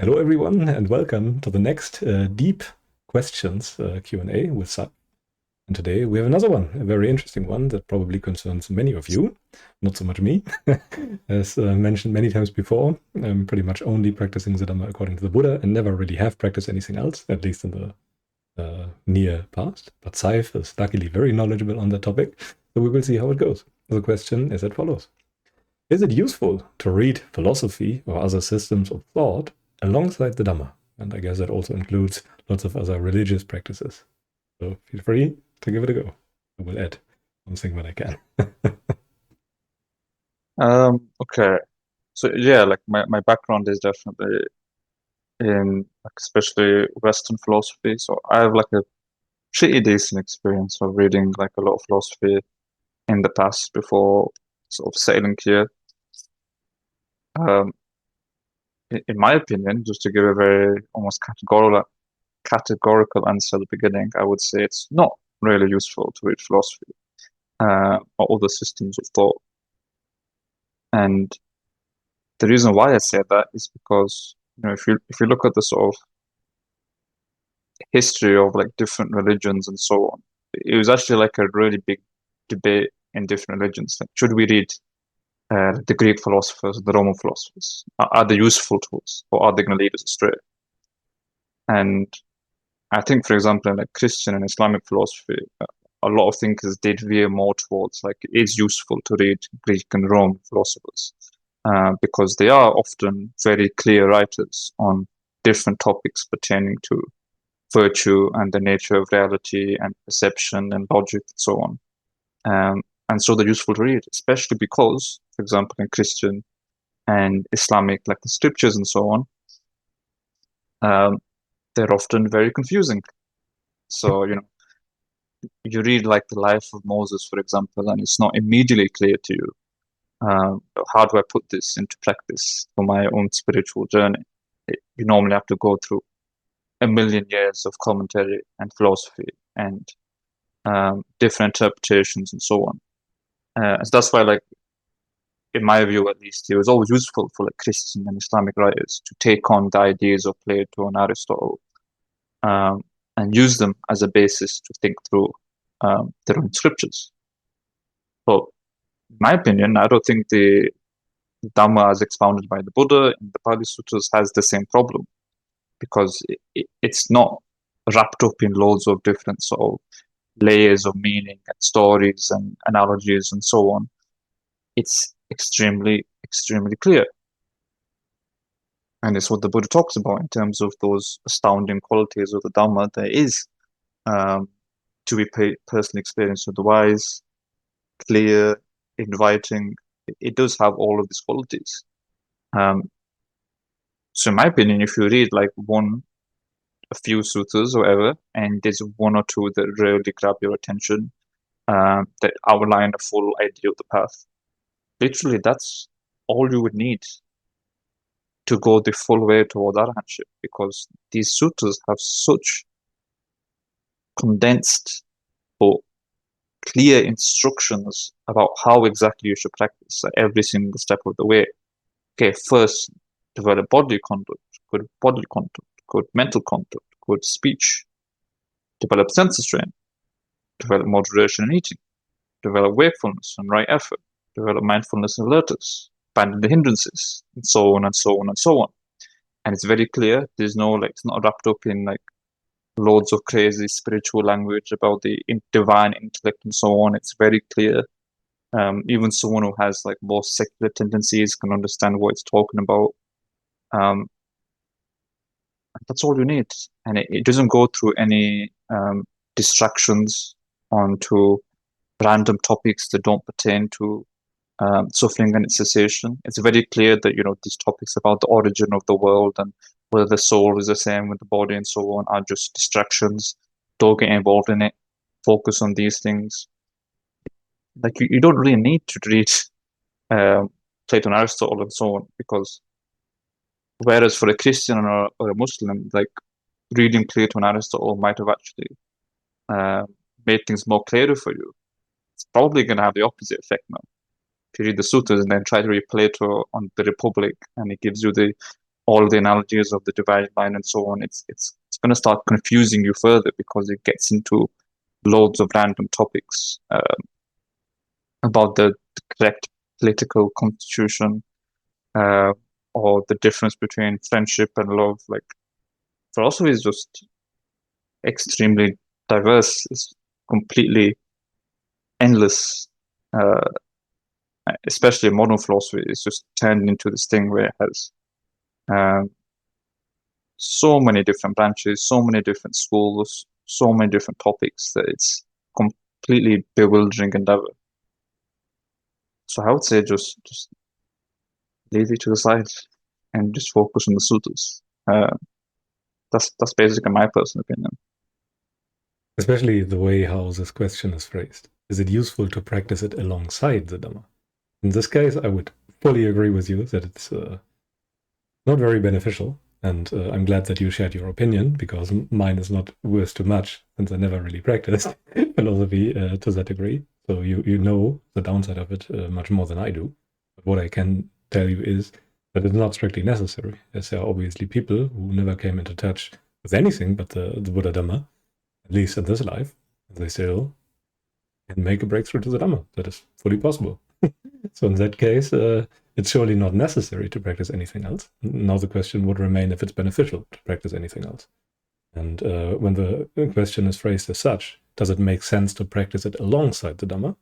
Hello, everyone, and welcome to the next deep questions Q&A with Saif. And today we have another one, a very interesting one that probably concerns many of you, not so much me. As mentioned many times before, I'm pretty much only practicing the Dhamma according to the Buddha and never really have practiced anything else, at least in the near past. But Saif is luckily very knowledgeable on the topic, so we will see how it goes. The question is as follows. Is it useful to read philosophy or other systems of thought alongside the Dhamma? And I guess that also includes lots of other religious practices. So feel free to give it a go. I will add something when I can. Okay. So yeah, like my background is definitely in like especially Western philosophy. So I have like a pretty decent experience of reading like a lot of philosophy in the past before sort of settling here. Um, in my opinion, just to give a very almost categorical answer at the beginning, I would say it's not really useful to read philosophy or other systems of thought. And the reason why I say that is because if you look at the sort of history of like different religions and so on, it was actually like a really big debate in different religions. Like, should we read the Greek philosophers, the Roman philosophers? Are they useful to us, or are they going to lead us astray? And I think, for example, in like Christian and Islamic philosophy, a lot of thinkers did veer more towards like it is useful to read Greek and Roman philosophers because they are often very clear writers on different topics pertaining to virtue and the nature of reality and perception and logic and so on. And so they're useful to read, especially because, for example, in Christian and Islamic, like the scriptures and so on, um, they're often very confusing. So, you read like the life of Moses, for example, and it's not immediately clear to you. How do I put this into practice for my own spiritual journey? You normally have to go through a million years of commentary and philosophy and different interpretations and so on. So that's why, like, in my view at least, it was always useful for like Christian and Islamic writers to take on the ideas of Plato and Aristotle um, and use them as a basis to think through their own scriptures. But in my opinion, I don't think the Dhamma as expounded by the Buddha in the Pali Sutras has the same problem because it's not wrapped up in loads of different sort of layers of meaning and stories and analogies and so on. It's extremely, extremely clear. And it's what the Buddha talks about in terms of those astounding qualities of the Dhamma. There is um, to be personally experienced with the wise, clear, inviting. It does have all of these qualities. Um, so, in my opinion, if you read like a few sutras or whatever, and there's one or two that really grab your attention, that outline a full idea of the path, literally that's all you would need to go the full way toward arahantship because these sutras have such condensed but clear instructions about how exactly you should practice at every single step of the way. Okay, first develop bodily conduct, good mental conduct, good speech, develop sense restraint, develop moderation in eating, develop wakefulness and right effort, develop mindfulness and alertness, abandon the hindrances, and so on and so on and so on. And it's very clear. There's no like it's not wrapped up in like loads of crazy spiritual language about the divine intellect and so on. It's very clear. Even someone who has like more secular tendencies can understand what it's talking about. Um, that's all you need, and it doesn't go through any distractions onto random topics that don't pertain to suffering and its cessation. It's very clear that these topics about the origin of the world and whether the soul is the same with the body and so on are just distractions. Don't get involved in it. Focus on these things. Like you don't really need to read Plato and Aristotle and so on because whereas for a Christian or a Muslim, like reading Plato and Aristotle might have actually uh, made things more clearer for you. It's probably going to have the opposite effect now. If you read the sutras and then try to read Plato on the Republic, and it gives you the all the analogies of the divided line and so on, it's going to start confusing you further because it gets into loads of random topics about the correct political constitution, or the difference between friendship and love. Like, philosophy is just extremely diverse. It's completely endless. Especially modern philosophy is just turned into this thing where it has so many different branches, so many different schools, so many different topics that it's completely bewildering endeavor. So I would say just leave it to the side and just focus on the suttas. That's basically my personal opinion. Especially the way how this question is phrased. Is it useful to practice it alongside the Dhamma? In this case, I would fully agree with you that it's not very beneficial. And I'm glad that you shared your opinion, because mine is not worth too much, since I never really practiced philosophy to that degree. So you know the downside of it much more than I do. But what I can tell you is that it's not strictly necessary, as there are obviously people who never came into touch with anything but the Buddha Dhamma, at least in this life, and they still can make a breakthrough to the Dhamma. That is fully possible. So in that case, it's surely not necessary to practice anything else. Now the question would remain if it's beneficial to practice anything else. And when the question is phrased as such, does it make sense to practice it alongside the Dhamma?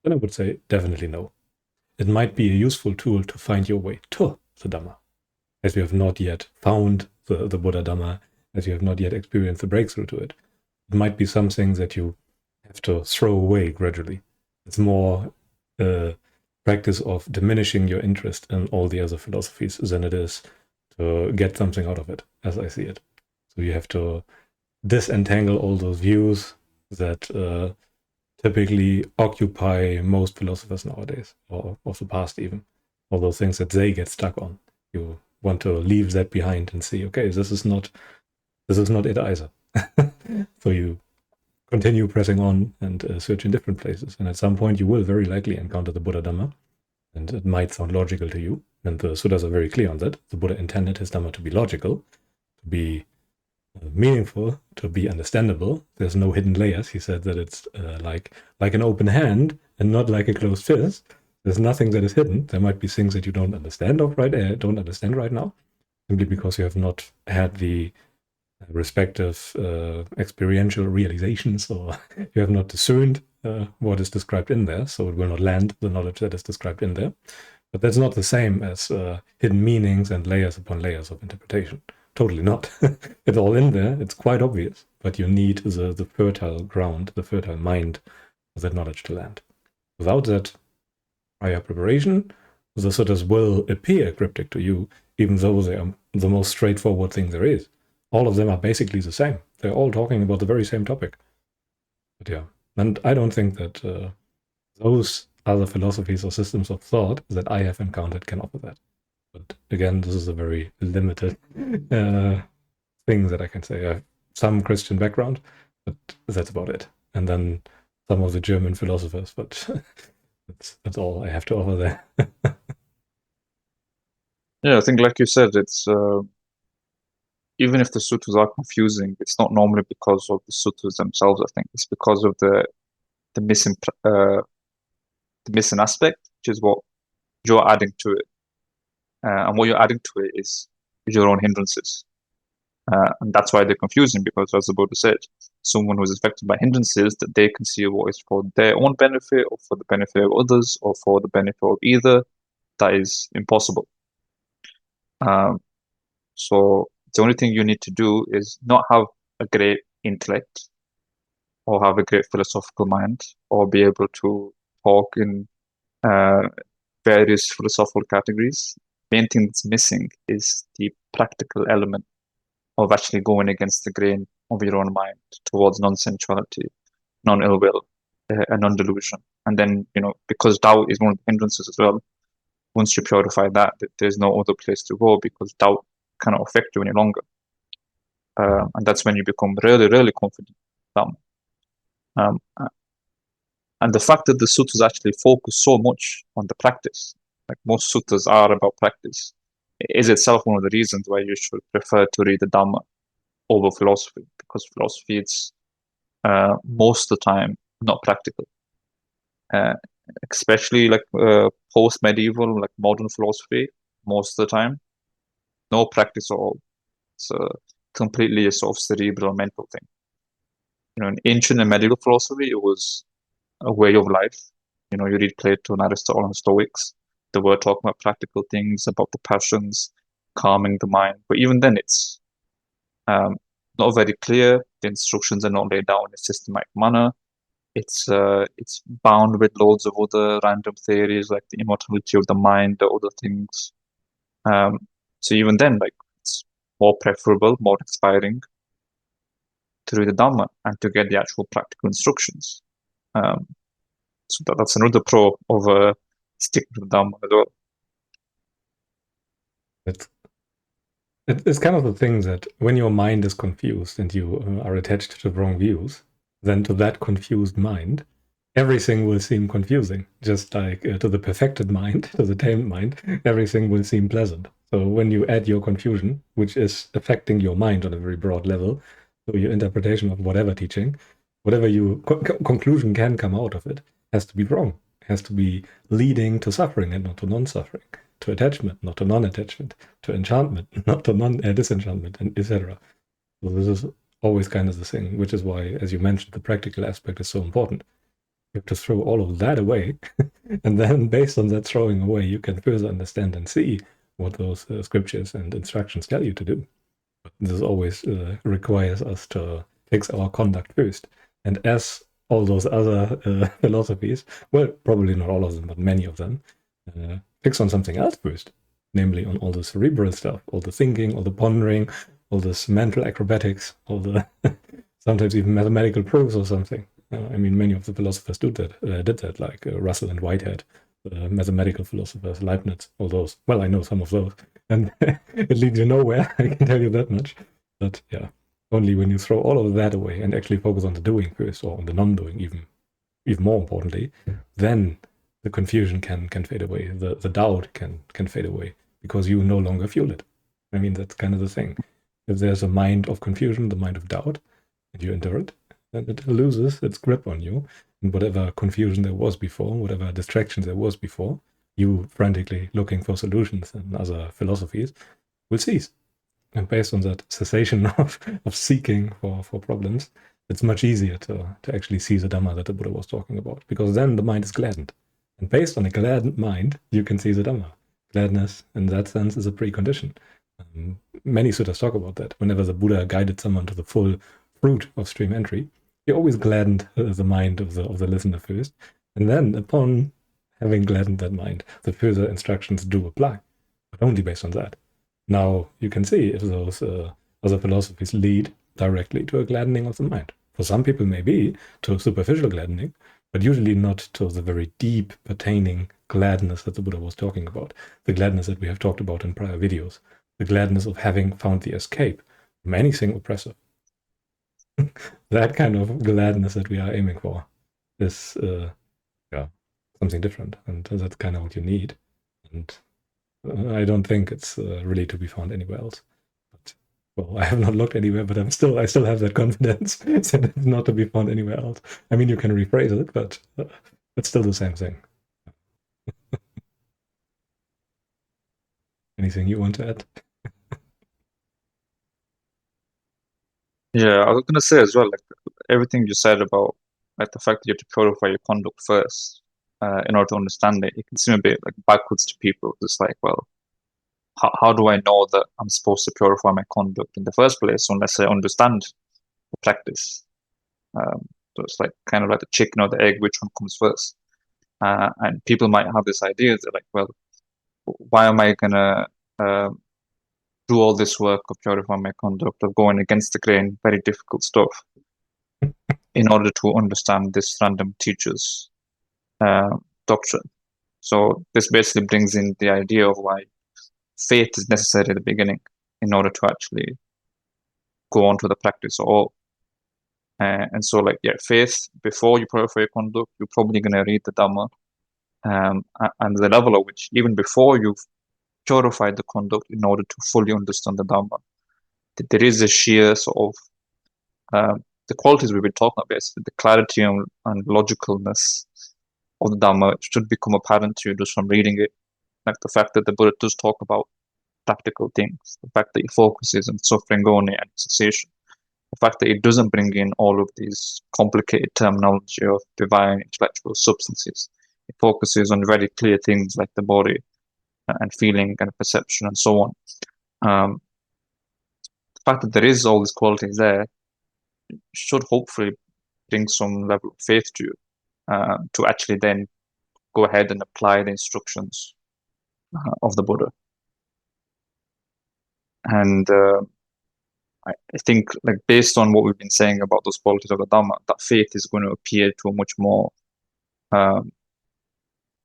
Then I would say definitely no. It might be a useful tool to find your way to the Dhamma, as you have not yet found the Buddha Dhamma, as you have not yet experienced the breakthrough to it. It might be something that you have to throw away gradually. It's more practice of diminishing your interest in all the other philosophies than it is to get something out of it, as I see it. So you have to disentangle all those views that typically occupy most philosophers nowadays, or of the past even. All those things that they get stuck on. You want to leave that behind and see, okay, this is not it either. So you continue pressing on and search in different places. And at some point, you will very likely encounter the Buddha Dhamma. And it might sound logical to you. And the Suttas are very clear on that. The Buddha intended his Dhamma to be logical, to be meaningful, to be understandable. There's no hidden layers. He said that it's like an open hand and not like a closed fist. There's nothing that is hidden. There might be things that you don't understand right now, simply because you have not had the respective experiential realizations, or you have not discerned what is described in there, so it will not land the knowledge that is described in there. But that's not the same as hidden meanings and layers upon layers of interpretation. Totally not. It's all in there, it's quite obvious, but you need the fertile ground, the fertile mind for that knowledge to land. Without that prior preparation, the suttas will appear cryptic to you, even though they are the most straightforward thing there is. All of them are basically the same. They're all talking about the very same topic. But yeah, and I don't think that those other philosophies or systems of thought that I have encountered can offer that. But again, this is a very limited thing that I can say. I have some Christian background, but that's about it. And then some of the German philosophers, but that's all I have to offer there. Yeah, I think like you said, it's even if the sutras are confusing, it's not normally because of the sutras themselves. I think it's because of the missing aspect, which is what you're adding to it, and what you're adding to it is your own hindrances, and that's why they're confusing. Because, as the Buddha said, someone who's affected by hindrances, that they can see what is for their own benefit, or for the benefit of others, or for the benefit of either, that is impossible. So the only thing you need to do is not have a great intellect, or have a great philosophical mind, or be able to talk in various philosophical categories. The main thing that's missing is the practical element of actually going against the grain of your own mind towards non-sensuality, non-ill will, and non-delusion. And then, because doubt is one of the hindrances as well, once you purify that, there's no other place to go, because doubt cannot affect you any longer. And that's when you become really, really confident. And the fact that the sutras actually focus so much on the practice, like most sutras are about practice, is itself one of the reasons why you should prefer to read the Dhamma over philosophy, because philosophy is most of the time not practical. Especially like post-medieval, like modern philosophy, most of the time, no practice at all. It's completely a sort of cerebral mental thing. In ancient and medieval philosophy, it was a way of life. You read Plato and Aristotle and Stoics. They were talking about practical things, about the passions, calming the mind. But even then, it's not very clear. The instructions are not laid down in a systematic manner. It's bound with loads of other random theories like the immortality of the mind, or other things. So even then, like, it's more preferable, more inspiring to read the Dhamma and to get the actual practical instructions. So that's another pro of sticking to the Dhamma as well. It's kind of the thing that when your mind is confused and you are attached to the wrong views, then to that confused mind, everything will seem confusing. Just like to the perfected mind, to the tamed mind, everything will seem pleasant. So when you add your confusion, which is affecting your mind on a very broad level, so your interpretation of whatever teaching, whatever you conclusion can come out of it, has to be wrong. It has to be leading to suffering and not to non-suffering, to attachment, not to non-attachment, to enchantment, not to disenchantment, and etc. So this is always kind of the thing, which is why, as you mentioned, the practical aspect is so important. You have to throw all of that away, and then based on that throwing away, you can further understand and see what those scriptures and instructions tell you to do. But this always requires us to fix our conduct first. And as all those other philosophies, well, probably not all of them, but many of them, fix on something else first, namely on all the cerebral stuff, all the thinking, all the pondering, all this mental acrobatics, all the sometimes even mathematical proofs or something. I mean, many of the philosophers did that, like Russell and Whitehead, mathematical philosophers, Leibniz, all those. Well, I know some of those, and it leads you nowhere, I can tell you that much. But yeah, only when you throw all of that away and actually focus on the doing first, or on the non-doing, even more importantly, then the confusion can fade away, the doubt can fade away, because you no longer fuel it. I mean, that's kind of the thing. If there's a mind of confusion, the mind of doubt, and you enter it, then it loses its grip on you. And whatever confusion there was before, whatever distractions there was before, you frantically looking for solutions and other philosophies will cease. And based on that cessation of seeking for problems, it's much easier to actually see the Dhamma that the Buddha was talking about, because then the mind is gladdened. And based on a gladdened mind, you can see the Dhamma. Gladness, in that sense, is a precondition. Many suttas talk about that. Whenever the Buddha guided someone to the full fruit of stream entry, he always gladdened the mind of the listener first, and then upon having gladdened that mind, the further instructions do apply, but only based on that. Now you can see if those other philosophies lead directly to a gladdening of the mind. For some people, maybe to superficial gladdening, but usually not to the very deep, pertaining gladness that the Buddha was talking about, the gladness that we have talked about in prior videos, the gladness of having found the escape from anything oppressive. That kind of gladness that we are aiming for is something different, and that's kind of what you need. And I don't think it's really to be found anywhere else. But, well, I have not looked anywhere, but I still have that confidence that it's not to be found anywhere else. I mean, you can rephrase it, but it's still the same thing. Anything you want to add? Yeah, I was gonna say as well, like everything you said about like the fact that you have to purify your conduct first in order to understand it. It can seem a bit like backwards to people. It's like, well, how do I know that I'm supposed to purify my conduct in the first place unless I understand the practice? So it's like kind of like the chicken or the egg, which one comes first? And people might have this idea that like, well, why am I gonna do all this work of purifying my conduct, of going against the grain, very difficult stuff, in order to understand this random teacher's doctrine? So this basically brings in the idea of why faith is necessary at the beginning in order to actually go on to the practice at all. And so, like, yeah, faith, before you purify your conduct, you're probably going to read the Dhamma. And the level at which, even before you've purify the conduct in order to fully understand the Dhamma. There is a sheer sort of the qualities we've been talking about, basically, the clarity and logicalness of the Dhamma should become apparent to you just from reading it. Like the fact that the Buddha does talk about practical things, the fact that he focuses on suffering only and cessation, the fact that he doesn't bring in all of these complicated terminology of divine intellectual substances. He focuses on very clear things like the body and feeling and perception and so on. The fact that there is all these qualities there should hopefully bring some level of faith to you to actually then go ahead and apply the instructions of the Buddha. And I think, like, based on what we've been saying about those qualities of the Dhamma, that faith is going to appear to a much more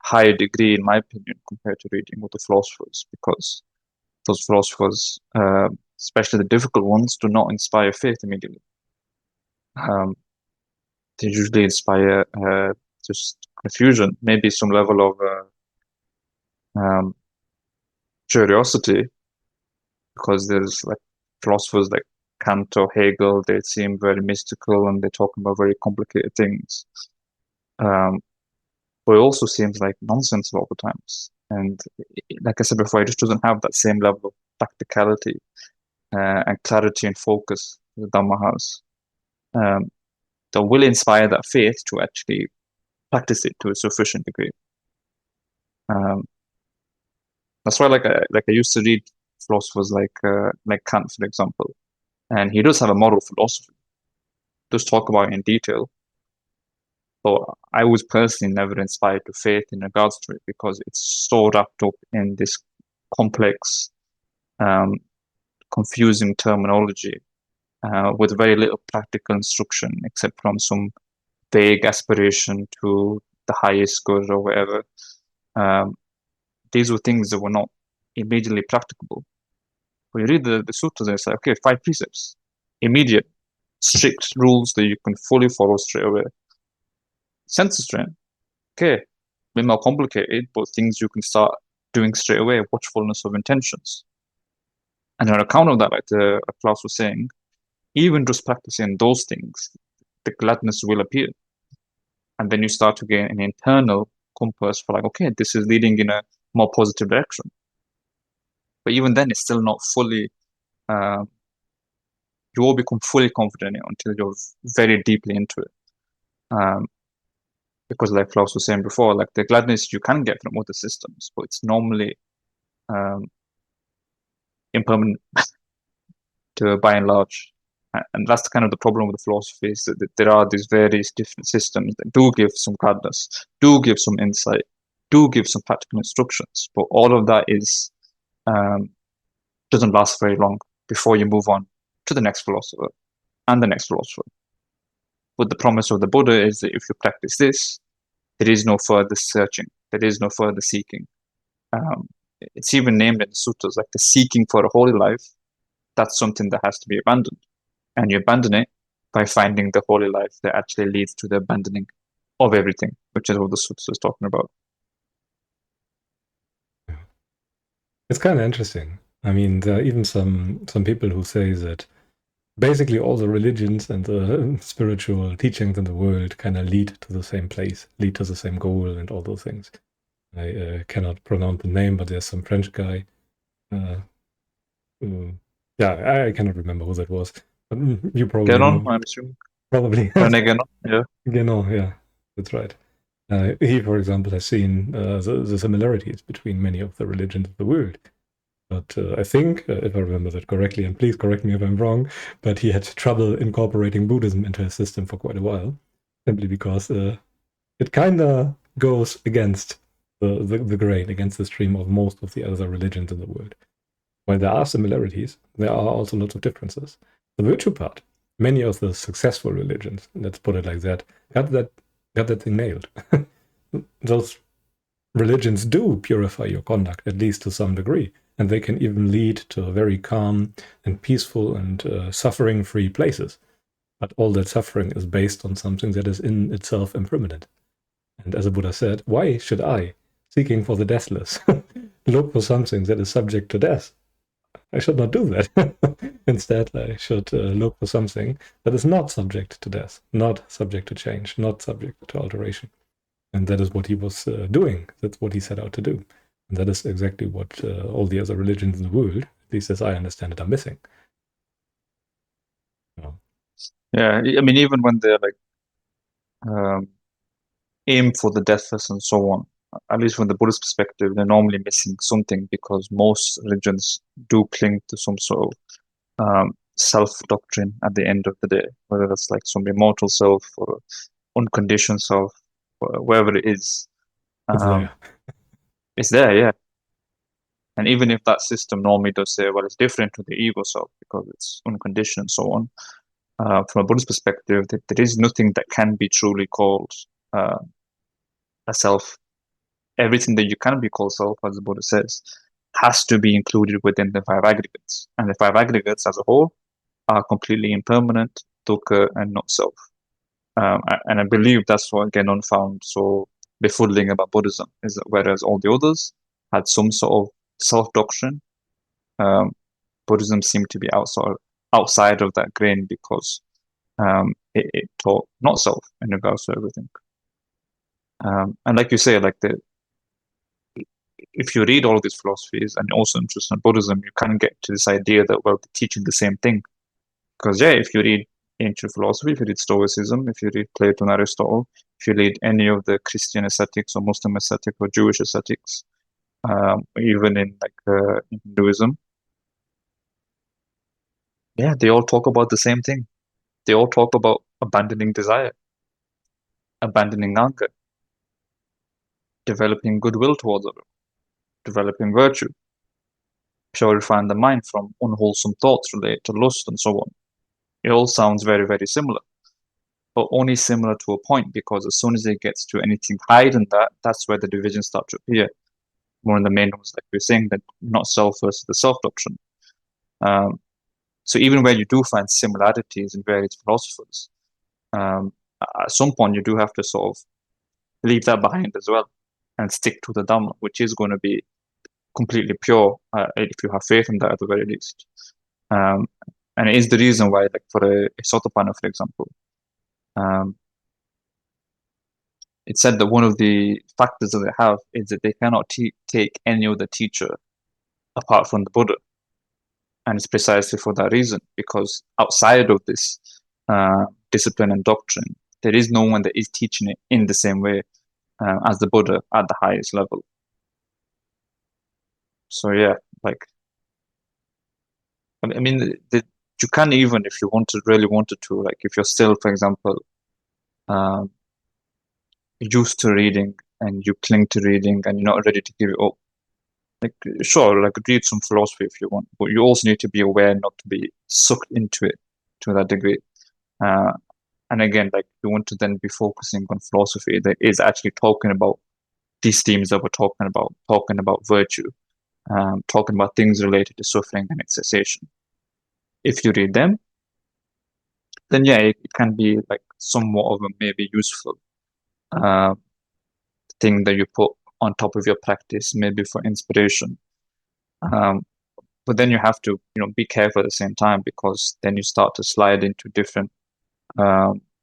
higher degree, in my opinion, compared to reading with the philosophers, because those philosophers, especially the difficult ones, do not inspire faith immediately. They usually inspire just confusion, maybe some level of curiosity, because there's like philosophers like Kant or Hegel, they seem very mystical and they talk about very complicated things. But it also seems like nonsense a lot of the times. And like I said before, it just doesn't have that same level of practicality and clarity and focus the Dhamma has. That will inspire that faith to actually practice it to a sufficient degree. That's why, like I used to read philosophers like Kant, for example, and he does have a moral philosophy. Does talk about it in detail. So I was personally never inspired to faith in regards to it because it's so wrapped up in this complex, confusing terminology with very little practical instruction except from some vague aspiration to the highest good or whatever. These were things that were not immediately practicable. When you read the sutras, it's like, okay, 5 precepts, immediate, strict rules that you can fully follow straight away. Sense restraint, okay, a bit more complicated, but things you can start doing straight away. Watchfulness of intentions. And on account of that, like Klaus was saying, even just practicing those things, the gladness will appear. And then you start to gain an internal compass for like, okay, this is leading in a more positive direction. But even then, it's still not fully, you won't become fully confident in it until you're very deeply into it. Because like Klaus was saying before, like the gladness you can get from other systems, but it's normally impermanent by and large. And that's kind of the problem with the philosophy, is that there are these various different systems that do give some gladness, do give some insight, do give some practical instructions, but all of that is doesn't last very long before you move on to the next philosopher and the next philosopher. But the promise of the Buddha is that if you practice this, there is no further searching, there is no further seeking. It's even named in the sutras, like the seeking for a holy life, that's something that has to be abandoned. And you abandon it by finding the holy life that actually leads to the abandoning of everything, which is what the sutras is talking about. It's kind of interesting. I mean, there are even some people who say that basically all the religions and the spiritual teachings in the world kind of lead to the same place, lead to the same goal and all those things. I cannot pronounce the name, but there's some French guy. Yeah, I cannot remember who that was. But you probably Guénon, know. I'm assuming. Probably. René Guénon, yeah. Guénon, yeah, that's right. He, for example, has seen the similarities between many of the religions of the world. But I think, if I remember that correctly, and please correct me if I'm wrong, but he had trouble incorporating Buddhism into his system for quite a while, simply because it kind of goes against the grain, against the stream of most of the other religions in the world. While there are similarities, there are also lots of differences. The virtue part, many of the successful religions, let's put it like that, got that thing nailed. Those religions do purify your conduct, at least to some degree, and they can even lead to very calm and peaceful and suffering-free places. But all that suffering is based on something that is in itself impermanent. And as the Buddha said, why should I, seeking for the deathless, look for something that is subject to death. I should not do that. Instead, I should look for something that is not subject to death, not subject to change, not subject to alteration. And that is what he was doing. That's what he set out to do. And that is exactly what all the other religions in the world, at least as I understand it, are missing. Yeah, I mean, even when they're like aim for the deathless and so on, at least from the Buddhist perspective, they're normally missing something because most religions do cling to some sort of self doctrine at the end of the day, whether that's like some immortal self or unconditioned self, wherever it is. It's there. It's there, yeah. And even if that system normally does say, well, it's different to the ego self because it's unconditioned and so on, from a Buddhist perspective, there is nothing that can be truly called a self. Everything that you can be called self, as the Buddha says, has to be included within the five aggregates. And the five aggregates as a whole are completely impermanent, dukkha, and not self. And I believe that's what Genon found so befuddling about Buddhism, is that whereas all the others had some sort of self-doctrine, Buddhism seemed to be outside of that grain because it taught not self in regards to everything. And like you say, like if you read all of these philosophies and you're also interested in Buddhism, you kind of get to this idea that, well, they're teaching the same thing. Because, yeah, if you read ancient philosophy, if you read Stoicism, if you read Plato and Aristotle, if you read any of the Christian ascetics or Muslim ascetics or Jewish ascetics, even in like Hinduism, yeah, they all talk about the same thing. They all talk about abandoning desire, abandoning anger, developing goodwill towards others, developing virtue, purifying the mind from unwholesome thoughts related to lust and so on. It all sounds very, very similar, but only similar to a point because as soon as it gets to anything higher than that, that's where the divisions start to appear. One of the main ones, like we're saying, that not self versus the self doctrine. So even where you do find similarities in various philosophers, at some point you do have to sort of leave that behind as well and stick to the Dhamma, which is going to be completely pure if you have faith in that at the very least. And it is the reason why, like for a Sotapanna, for example, it said that one of the factors that they have is that they cannot take any other teacher apart from the Buddha. And it's precisely for that reason, because outside of this discipline and doctrine, there is no one that is teaching it in the same way as the Buddha at the highest level. So yeah, like, I mean, you can even, if you really wanted to, like, if you're still, for example, used to reading and you cling to reading and you're not ready to give it up, like, sure, like, read some philosophy if you want, but you also need to be aware not to be sucked into it to that degree. And again, like, you want to then be focusing on philosophy that is actually talking about these themes that we're talking about virtue, talking about things related to suffering and its cessation. If you read them, then yeah, it can be like somewhat of a maybe useful thing that you put on top of your practice, maybe for inspiration. But then you have to, be careful at the same time because then you start to slide into different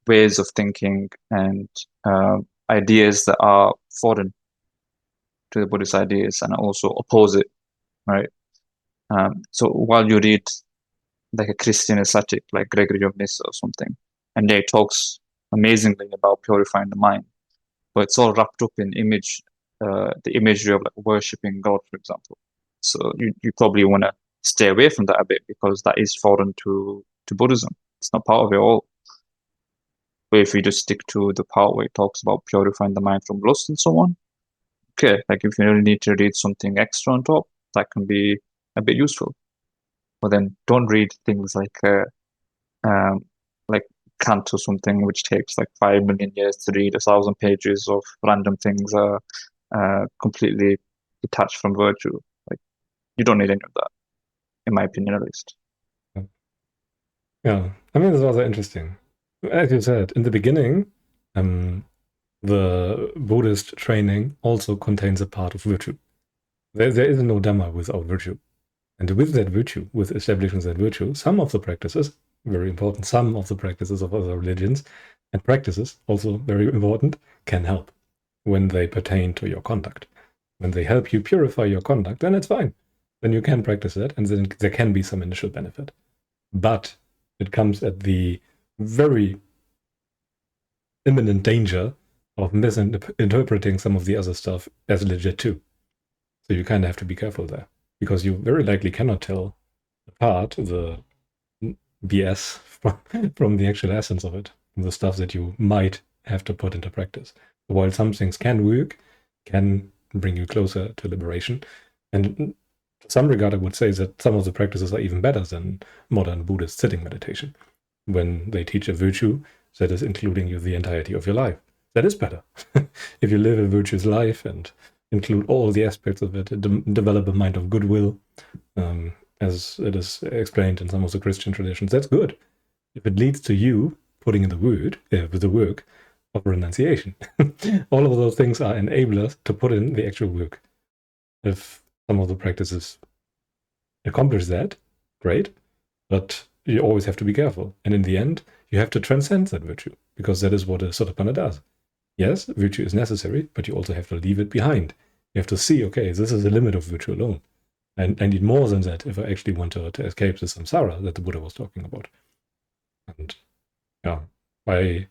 ways of thinking and ideas that are foreign to the Buddhist ideas and also oppose it, right? So while you read like a Christian ascetic like Gregory of Nyssa or something, and they talks amazingly about purifying the mind, but it's all wrapped up in the imagery of like worshiping God, for example. So you probably want to stay away from that a bit because that is foreign to Buddhism. It's not part of it all. But if you just stick to the part where it talks about purifying the mind from lust and so on, okay, like if you really need to read something extra on top, that can be a bit useful. But then don't read things like Kant or something, which takes like 5 million years to read 1,000 pages of random things completely detached from virtue. Like, you don't need any of that, in my opinion, at least. Yeah, I mean, it's rather interesting. As you said, in the beginning, the Buddhist training also contains a part of virtue. There is no Dhamma without virtue. And with that virtue, with establishing that virtue, some of the practices, very important, some of the practices of other religions and practices, also very important, can help when they pertain to your conduct. When they help you purify your conduct, then it's fine. Then you can practice that, and then there can be some initial benefit. But it comes at the very imminent danger of misinterpreting some of the other stuff as legit too. So you kind of have to be careful there, because you very likely cannot tell apart the BS from the actual essence of it, the stuff that you might have to put into practice. While some things can work, can bring you closer to liberation, and to some regard, I would say that some of the practices are even better than modern Buddhist sitting meditation, when they teach a virtue that is including you the entirety of your life. That is better. If you live a virtuous life and include all the aspects of it, develop a mind of goodwill, as it is explained in some of the Christian traditions, that's good. If it leads to you putting in the work of renunciation. All of those things are enablers to put in the actual work. If some of the practices accomplish that, great, but you always have to be careful. And in the end, you have to transcend that virtue, because that is what a Sotapanna does. Yes, virtue is necessary, but you also have to leave it behind. You have to see, okay, this is the limit of virtue alone. And I need more than that if I actually want to escape the samsara that the Buddha was talking about. And yeah, I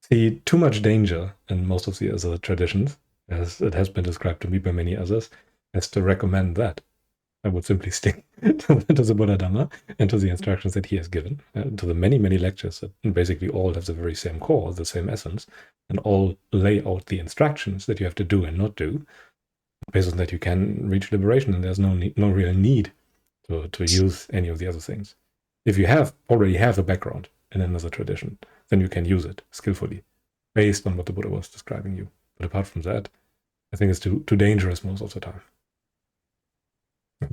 see too much danger in most of the other traditions, as it has been described to me by many others, as to recommend that. I would simply stick to the Buddha Dhamma and to the instructions that he has given, to the many, many lectures that basically all have the very same core, the same essence, and all lay out the instructions that you have to do and not do. Based on that, you can reach liberation, and there's no real need to use any of the other things. If you already have a background in another tradition, then you can use it skillfully, based on what the Buddha was describing you. But apart from that, I think it's too dangerous most of the time.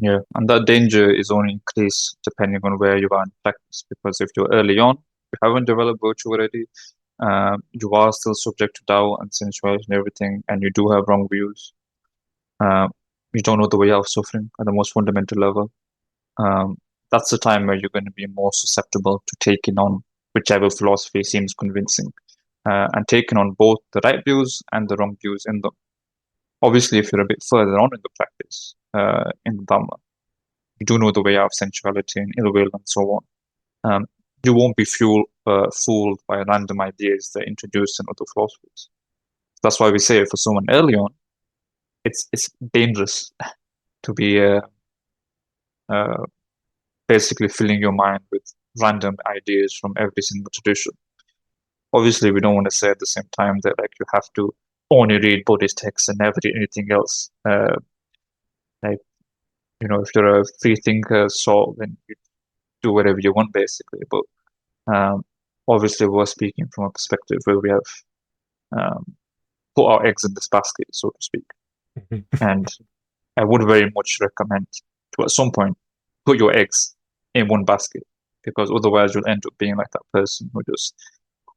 Yeah, and that danger is only increased depending on where you are in practice. Because if you're early on, you haven't developed virtue already, you are still subject to doubt and sensuality and everything, and you do have wrong views. You don't know the way out of suffering at the most fundamental level. That's the time where you're going to be more susceptible to taking on whichever philosophy seems convincing, and taking on both the right views and the wrong views in them. Obviously, if you're a bit further on in the practice, in Dhamma, you do know the way out of sensuality and ill will and so on. You won't be fooled by random ideas that are introduced in other philosophies. That's why we say for someone early on, it's dangerous to be basically filling your mind with random ideas from every single tradition. Obviously, we don't want to say at the same time that like you have to only read Buddhist texts and never read anything else. Like, you know, if you're a free thinker, so then you do whatever you want, basically. But obviously, we're speaking from a perspective where we have put our eggs in this basket, so to speak. And I would very much recommend to, at some point, put your eggs in one basket, because otherwise you'll end up being like that person who just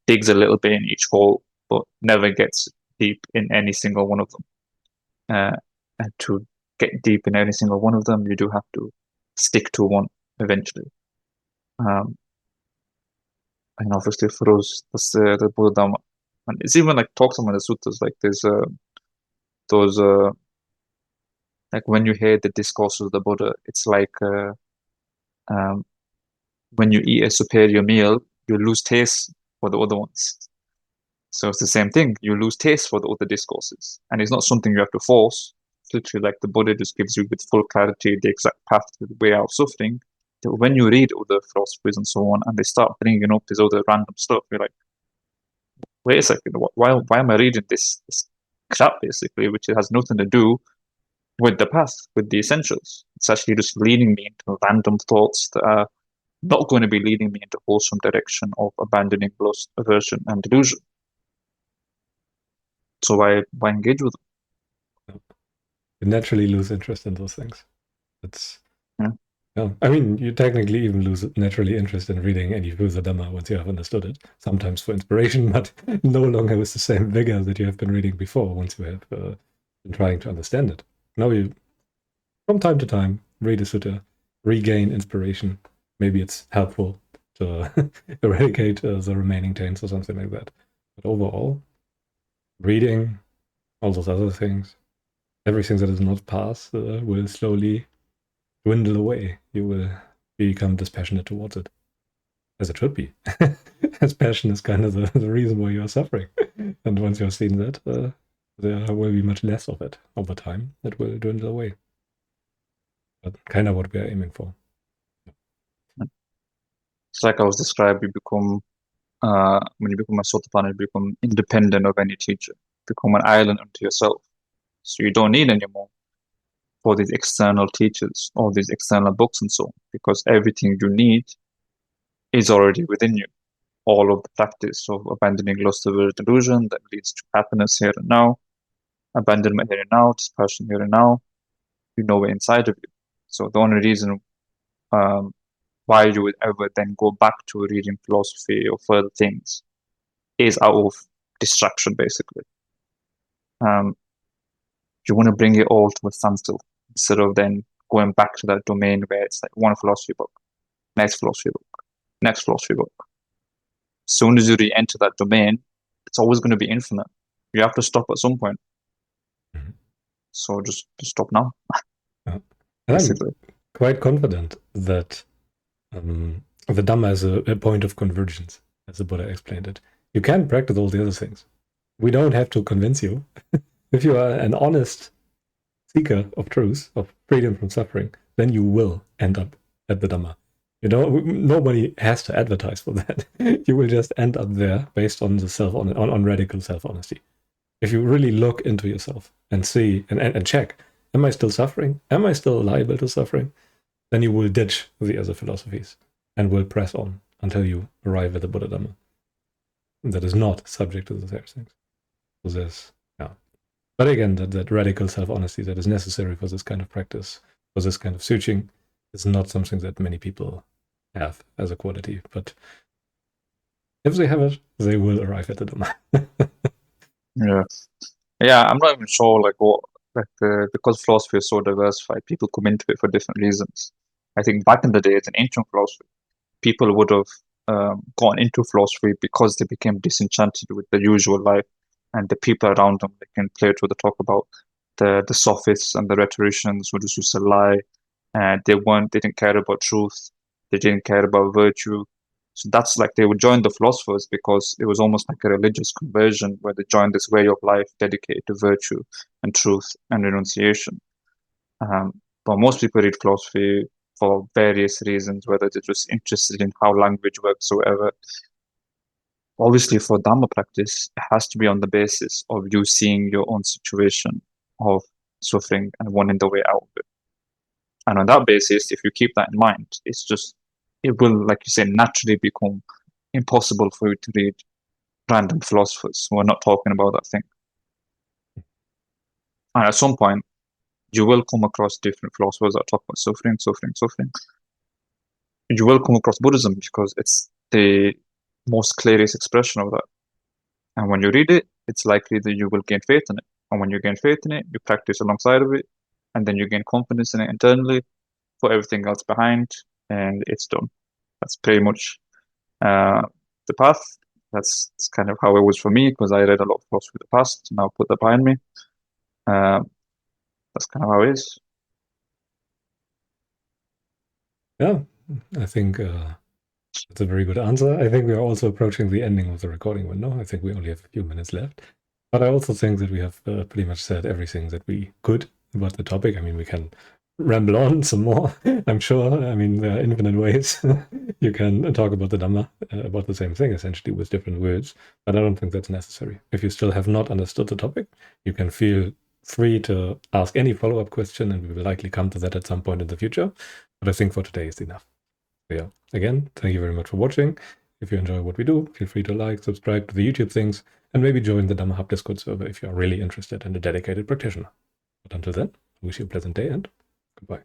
digs a little bit in each hole, but never gets deep in any single one of them. And to get deep in any single one of them, you do have to stick to one eventually. And obviously for us, that's the Buddha Dhamma. And it's even like talks about the suttas, like there's those like when you hear the discourse of the Buddha, it's like when you eat a superior meal, you lose taste for the other ones. So it's the same thing. You lose taste for the other discourses, and it's not something you have to force. It's literally like the Buddha just gives you with full clarity the exact path to the way out of suffering. That when you read other philosophies and so on, and they start bringing up this other random stuff, you're like, wait a second, why am I reading this crap basically, which has nothing to do with the path, with the essentials? It's actually just leading me into random thoughts that are not going to be leading me into wholesome direction of abandoning lust, aversion, and delusion. So why engage with them? You naturally lose interest in those things. It's yeah. I mean, you technically even lose naturally interest in reading any further Dhamma once you have understood it. Sometimes for inspiration, but no longer with the same vigor that you have been reading before once you have been trying to understand it. Now you from time to time, read a sutta, regain inspiration. Maybe it's helpful to eradicate the remaining taints or something like that. But overall, reading, all those other things, everything that is not path will slowly dwindle away. You will become dispassionate towards it, as it should be. As passion is kind of the reason why you are suffering. And once you've seen that, there will be much less of it over time. It will dwindle away. But kind of what we are aiming for. It's like I was described, you become, when you become a Sotapanna, you become independent of any teacher, become an island unto yourself. So you don't need anymore for these external teachers, all these external books and so on, because everything you need is already within you. All of the practice of abandoning lust of delusion that leads to happiness here and now, abandonment here and now, dispassion here and now, you know it inside of you. So the only reason why you would ever then go back to reading philosophy or further things is out of distraction, basically. You want to bring it all to a standstill instead of then going back to that domain where it's like one philosophy book, next philosophy book, next philosophy book. As soon as you re-enter that domain, it's always going to be infinite. You have to stop at some point. Mm-hmm. So just stop now. And basically. I'm quite confident that the Dhamma is a point of convergence, as the Buddha explained it. You can practice all the other things. We don't have to convince you. If you are an honest seeker of truth, of freedom from suffering, then you will end up at the Dhamma. You know, nobody has to advertise for that. You will just end up there based on the on radical self-honesty. If you really look into yourself and see and check, am I still suffering? Am I still liable to suffering? Then you will ditch the other philosophies and will press on until you arrive at the Buddha Dhamma that is not subject to the same things. So there's, yeah. But again, that radical self-honesty that is necessary for this kind of practice, for this kind of searching, is not something that many people have as a quality. But if they have it, they will arrive at the Dhamma. Yeah, I'm not even sure because philosophy is so diversified, people come into it for different reasons. I think back in the days in ancient philosophy, people would have gone into philosophy because they became disenchanted with the usual life and the people around them. Like in Plato, they talk about the sophists and the rhetoricians who just used to lie, and they didn't care about truth, they didn't care about virtue. So that's like they would join the philosophers because it was almost like a religious conversion where they joined this way of life dedicated to virtue and truth and renunciation. But most people read philosophy for various reasons, whether they're just interested in how language works or whatever. Obviously, for Dhamma practice, it has to be on the basis of you seeing your own situation of suffering and wanting the way out of it. And on that basis, if you keep that in mind, it will, like you say, naturally become impossible for you to read random philosophers who are not talking about that thing. And at some point, you will come across different philosophers that talk about suffering. You will come across Buddhism because it's the most clearest expression of that. And when you read it, it's likely that you will gain faith in it. And when you gain faith in it, you practice alongside of it, and then you gain confidence in it internally, put everything else behind, and it's done. That's pretty much the path. That's kind of how it was for me, because I read a lot of philosophy in the past, now put that behind me. That's kind of how it is. Yeah, I think that's a very good answer. I think we are also approaching the ending of the recording window. I think we only have a few minutes left. But I also think that we have pretty much said everything that we could about the topic. I mean, we can ramble on some more, I'm sure. I mean, there are infinite ways you can talk about the Dhamma, about the same thing, essentially, with different words. But I don't think that's necessary. If you still have not understood the topic, you can feel free to ask any follow-up question, and we will likely come to that at some point in the future. But I think for today is enough. So yeah, again, thank you very much for watching. If you enjoy what we do, feel free to like, subscribe to the YouTube things, and maybe join the Dhamma Hub Discord server if you are really interested in a dedicated practitioner. But until then, I wish you a pleasant day and goodbye.